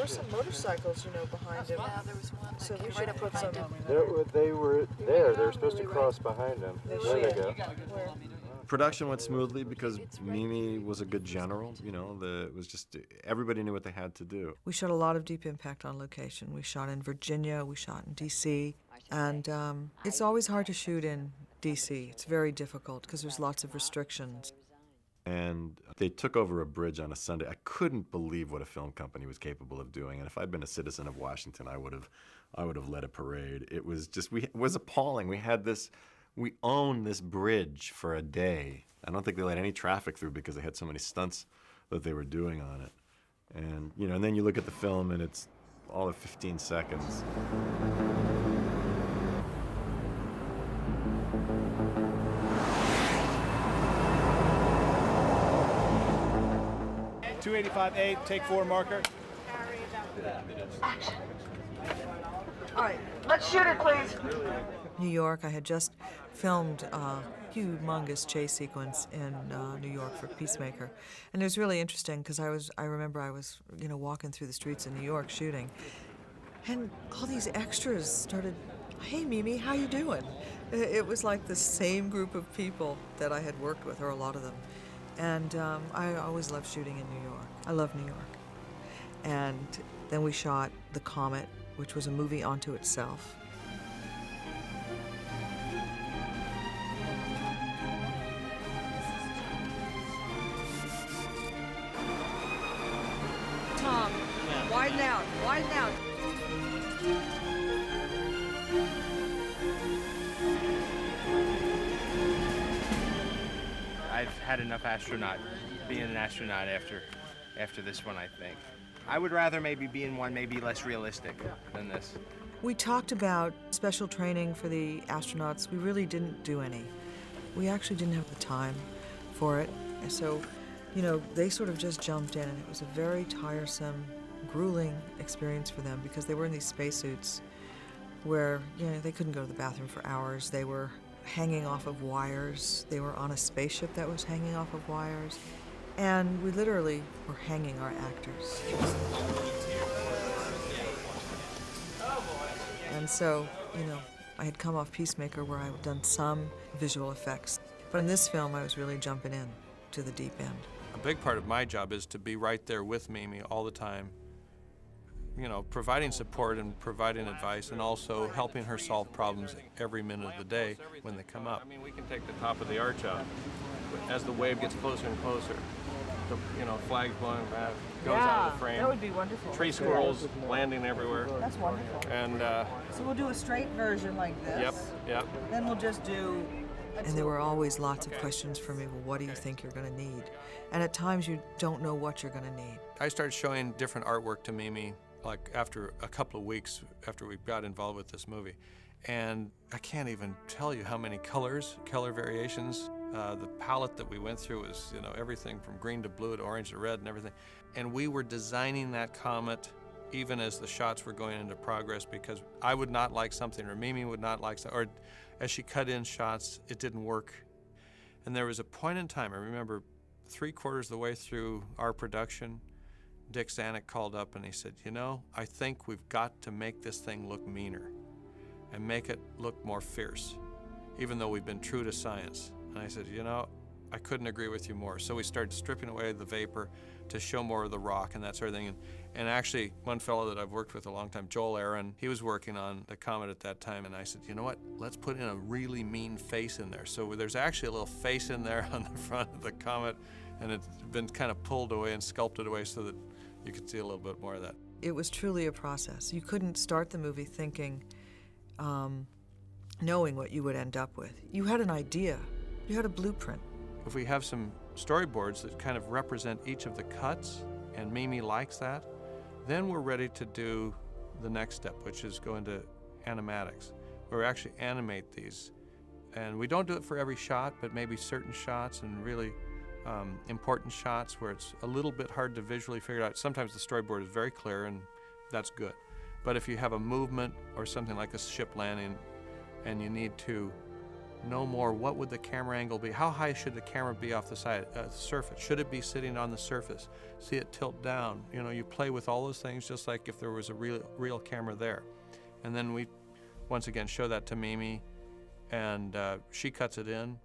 some motorcycles, you know, behind him. Yeah, there was one. So we should put some. They were there. They were supposed to cross behind him. There they go. Where? Production went smoothly because Mimi was a good general. You know, it was just everybody knew what they had to do. We shot a lot of Deep Impact on location. We shot in Virginia, we shot in D.C., and it's always hard to shoot in D.C. It's very difficult because there's lots of restrictions. And they took over a bridge on a Sunday. I couldn't believe what a film company was capable of doing. And if I'd been a citizen of Washington, I would have led a parade. It was just, it was appalling. We owned this bridge for a day. I don't think they let any traffic through because they had so many stunts that they were doing on it. And, you know, and then you look at the film and it's all of 15 seconds. .285A, take 4 marker. Action. All right, let's shoot it, please. New York, I had just filmed a humongous chase sequence in New York for Peacemaker. And it was really interesting because I remember I was, you know, walking through the streets of New York shooting. And all these extras started, "Hey, Mimi, how you doing?" It was like the same group of people that I had worked with, or a lot of them. And I always loved shooting in New York. I love New York. And then we shot The Comet, which was a movie onto itself. Tom, widen out, widen out. I've had enough being an astronaut after this one, I think. I would rather maybe be in one maybe less realistic than this. We talked about special training for the astronauts. We really didn't do any. We actually didn't have the time for it. And so, you know, they sort of just jumped in, and it was a very tiresome, grueling experience for them because they were in these spacesuits where, you know, they couldn't go to the bathroom for hours. They were hanging off of wires. They were on a spaceship that was hanging off of wires. And we literally were hanging our actors. And so, you know, I had come off Peacemaker where I had done some visual effects. But in this film, I was really jumping in to the deep end. A big part of my job is to be right there with Mimi all the time, you know, providing support and providing advice and also helping her solve problems every minute of the day when they come up. I mean, we can take the top of the arch out. As the wave gets closer and closer, the flag's blowing back, goes out of the frame. That would be wonderful. Tree squirrels landing everywhere. That's wonderful. And so we'll do a straight version like this. Yep. Then we'll just do. And there were always lots of questions for me. Well, what do you think you're going to need? And at times you don't know what you're going to need. I started showing different artwork to Mimi like after a couple of weeks after we got involved with this movie. And I can't even tell you how many color variations. The palette that we went through was, you know, everything from green to blue to orange to red and everything. And we were designing that comet even as the shots were going into progress because I would not like something or Mimi would not like something, or as she cut in shots, it didn't work. And there was a point in time, I remember 3/4 of the way through our production, Dick Zanuck called up and he said, you know, I think we've got to make this thing look meaner and make it look more fierce, even though we've been true to science. And I said, you know, I couldn't agree with you more. So we started stripping away the vapor to show more of the rock and that sort of thing. And actually, one fellow that I've worked with a long time, Joel Aaron, he was working on the Comet at that time, and I said, you know what, let's put in a really mean face in there. So there's actually a little face in there on the front of the Comet, and it's been kind of pulled away and sculpted away so that you could see a little bit more of that. It was truly a process. You couldn't start the movie thinking, knowing what you would end up with. You had an idea. You had a blueprint. If we have some storyboards that kind of represent each of the cuts, and Mimi likes that, then we're ready to do the next step, which is go into animatics, where we actually animate these. And we don't do it for every shot, but maybe certain shots and really important shots where it's a little bit hard to visually figure out. Sometimes the storyboard is very clear, and that's good. But if you have a movement or something like a ship landing, and you need to know more, what would the camera angle be? How high should the camera be off the side, the surface? Should it be sitting on the surface? See it tilt down. You know, you play with all those things just like if there was a real camera there. And then we, once again, show that to Mimi, and she cuts it in,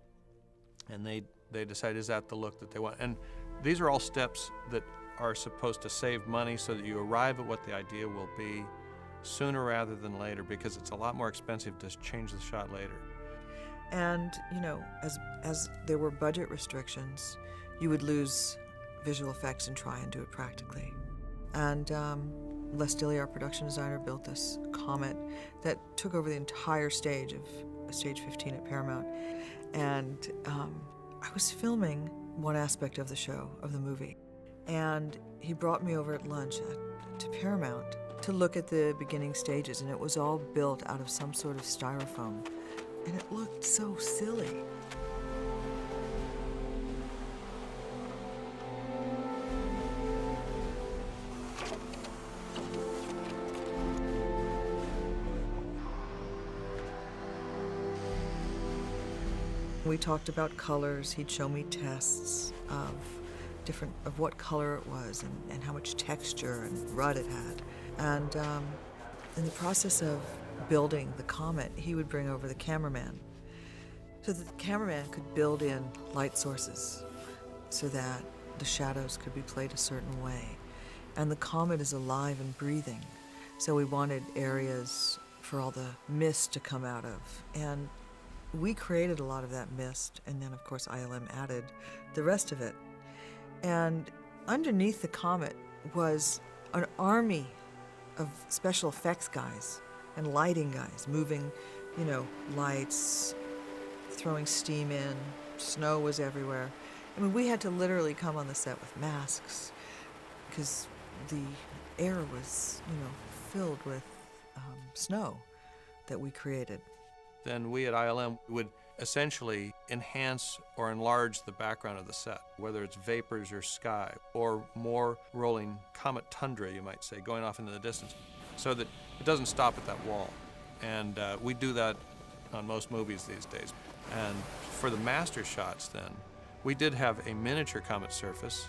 and they decide, is that the look that they want? And these are all steps that are supposed to save money so that you arrive at what the idea will be sooner rather than later, because it's a lot more expensive to change the shot later. And, you know, as there were budget restrictions, you would lose visual effects and try and do it practically. And Les Dilly, our production designer, built this comet that took over the entire stage of Stage 15 at Paramount. And I was filming one aspect of the show, of the movie, and he brought me over at lunch to Paramount to look at the beginning stages, and it was all built out of some sort of styrofoam, and it looked so silly. We talked about colors. He'd show me tests of what color it was and how much texture and rut it had. And in the process of building the comet, he would bring over the cameraman so that the cameraman could build in light sources so that the shadows could be played a certain way. And the comet is alive and breathing, so we wanted areas for all the mist to come out of. And we created a lot of that mist, and then of course ILM added the rest of it. And underneath the comet was an army of special effects guys and lighting guys moving, you know, lights, throwing steam in, snow was everywhere. I mean, we had to literally come on the set with masks because the air was, you know, filled with snow that we created. Then we at ILM would essentially enhance or enlarge the background of the set, whether it's vapors or sky, or more rolling comet tundra, you might say, going off into the distance, so that it doesn't stop at that wall. And we do that on most movies these days. And for the master shots then, we did have a miniature comet surface,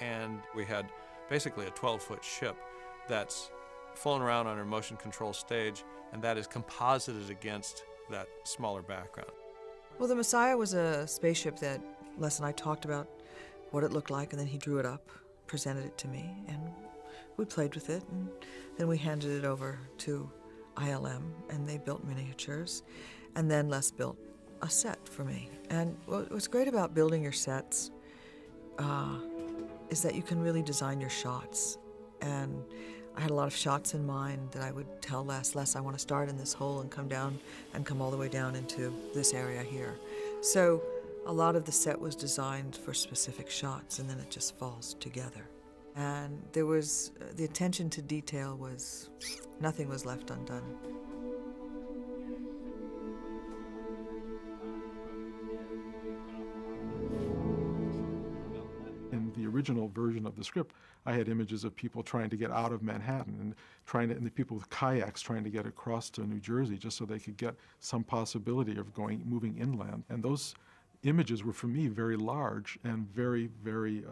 and we had basically a 12-foot ship that's flown around on our motion control stage, and that is composited against that smaller background. Well, the Messiah was a spaceship that Les and I talked about what it looked like, and then he drew it up, presented it to me, and we played with it, and then we handed it over to ILM, and they built miniatures, and then Les built a set for me. And what's great about building your sets is that you can really design your shots. And I had a lot of shots in mind that I would tell Les, I want to start in this hole and come down and come all the way down into this area here. So a lot of the set was designed for specific shots, and then it just falls together. And there was, the attention to detail was, nothing was left undone. In the original version of the script, I had images of people trying to get out of Manhattan and the people with kayaks trying to get across to New Jersey just so they could get some possibility of moving inland. And those images were, for me, very large and very, very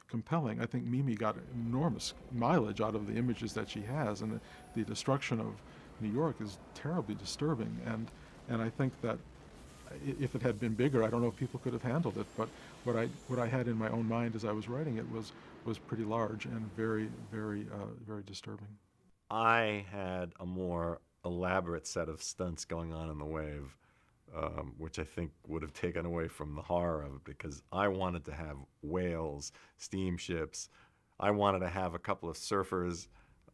compelling. I think Mimi got enormous mileage out of the images that she has, and the destruction of New York is terribly disturbing. And I think that if it had been bigger, I don't know if people could have handled it, but what I had in my own mind as I was writing it was pretty large and very, very, very disturbing. I had a more elaborate set of stunts going on in the wave, which I think would have taken away from the horror of it, because I wanted to have whales, steamships. I wanted to have a couple of surfers.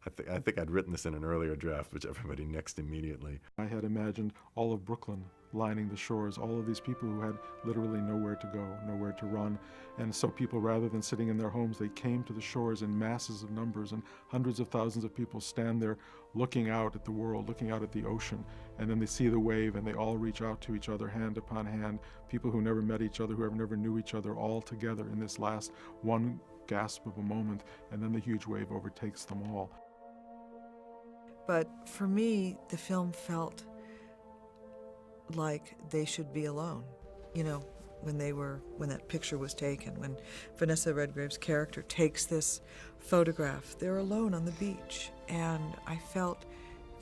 I think I'd written this in an earlier draft, which everybody nixed immediately. I had imagined all of Brooklyn lining the shores, all of these people who had literally nowhere to go, nowhere to run. And so people, rather than sitting in their homes, they came to the shores in masses of numbers, and hundreds of thousands of people stand there looking out at the world, looking out at the ocean, and then they see the wave and they all reach out to each other hand upon hand, people who never met each other, who never knew each other, all together in this last one gasp of a moment, and then the huge wave overtakes them all. But for me, the film felt like they should be alone. You know, when that picture was taken, when Vanessa Redgrave's character takes this photograph, they're alone on the beach. And I felt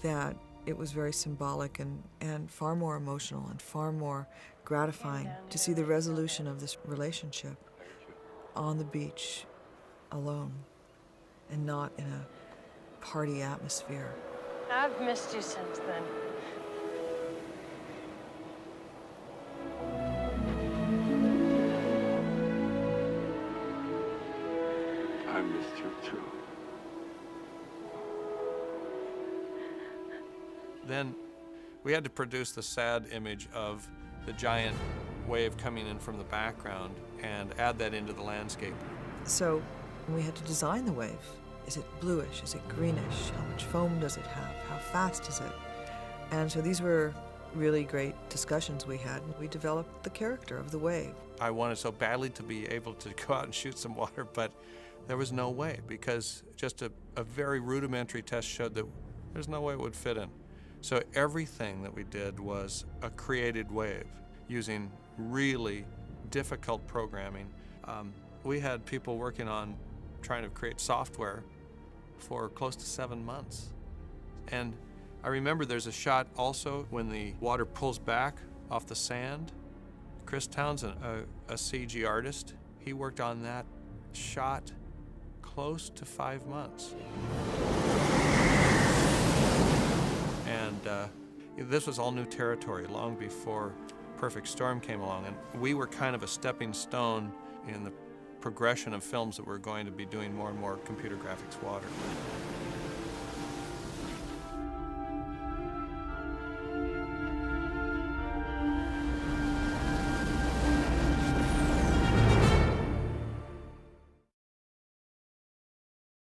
that it was very symbolic and far more emotional and far more gratifying to see the resolution of this relationship on the beach, alone, and not in a party atmosphere. I've missed you since then. I missed you too. Then we had to produce the sad image of the giant wave coming in from the background and add that into the landscape. So we had to design the wave. Is it bluish? Is it greenish? How much foam does it have? How fast is it? And so these were really great discussions we had. We developed the character of the wave. I wanted so badly to be able to go out and shoot some water, but there was no way, because just a very rudimentary test showed that there's no way it would fit in. So everything that we did was a created wave using really difficult programming. We had people working on trying to create software for close to 7 months. And I remember there's a shot also when the water pulls back off the sand. Chris Townsend, a CG artist, he worked on that shot close to 5 months. And this was all new territory long before Perfect Storm came along, and we were kind of a stepping stone in the progression of films that were going to be doing more and more computer graphics water.